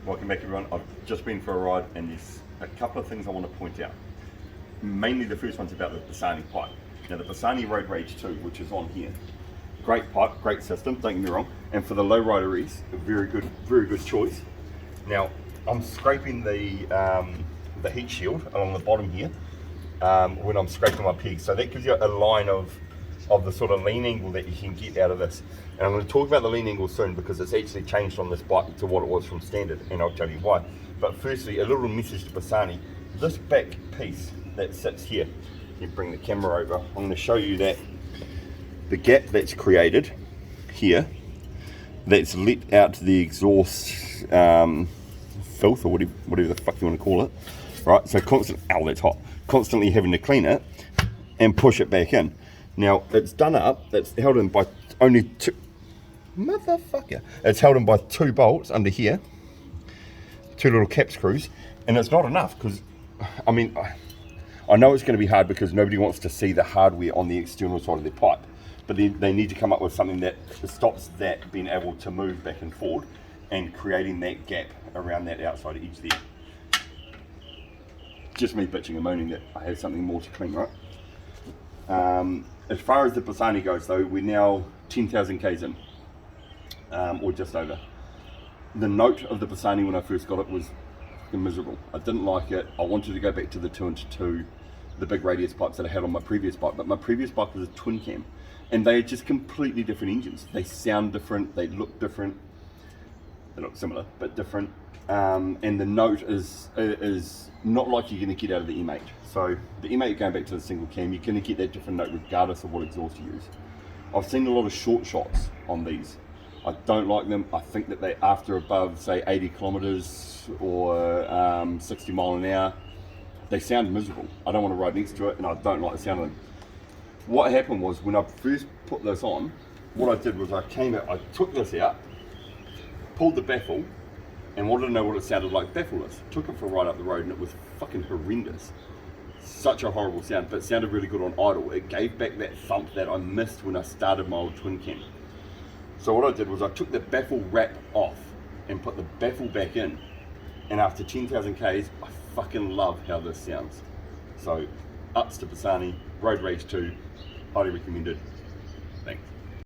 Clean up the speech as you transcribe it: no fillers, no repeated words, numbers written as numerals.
Welcome back everyone. I've just been for a ride and there's a couple of things I want to point out. Mainly the first one's about the Bassani pipe. Now the Bassani Road Rage 2, which is on here. Great pipe, great system, don't get me wrong. And for the low rideries, a very good choice. Now I'm scraping the heat shield along the bottom here when I'm scraping my pegs. So that gives you a line of the sort of lean angle that you can get out of this. And I'm going to talk about the lean angle soon because it's actually changed on this bike to what it was from standard, and I'll tell you why. But firstly, a little message to Bassani. This back piece that sits here, you bring the camera over, I'm going to show you that the gap that's created here, that's let out the exhaust filth, or whatever the fuck you want to call it, right? So that's hot. Constantly having to clean it and push it back in. Now it's done up, it's held in by only two, motherfucker, it's held in by 2 bolts under here, 2 little cap screws, and it's not enough because, I mean, I know it's going to be hard because nobody wants to see the hardware on the external side of their pipe, but they need to come up with something that stops that being able to move back and forward and creating that gap around that outside edge there. Just me bitching and moaning that I have something more to clean, right? As far as the Bassani goes though, we're now 10,000 Ks in, or just over. The note of the Bassani when I first got it was fucking miserable. I didn't like it. I wanted to go back to the 2-inch-2, the big radius pipes that I had on my previous bike, but my previous bike was a twin cam, and they are just completely different engines. They sound different, they look different, they look similar, but different. And the note is not like you're going to get out of the E-Mate. So the E-Mate, going back to the single cam, you're going to get that different note regardless of what exhaust you use. I've seen a lot of short shots on these. I don't like them. I think that they, after above say 80 kilometers or 60 mile an hour, they sound miserable. I don't want to ride next to it, and I don't like the sound of them. What happened was, when I first put this on, what I did was I took this out, pulled the baffle, and wanted to know what it sounded like baffleless. Took it for a ride up the road and it was fucking horrendous. Such a horrible sound, but it sounded really good on idle. It gave back that thump that I missed when I started my old twin cam. So what I did was I took the baffle wrap off and put the baffle back in, and after 10,000 Ks, I fucking love how this sounds. So ups to Bassani, Road Rage 2, highly recommended. Thanks.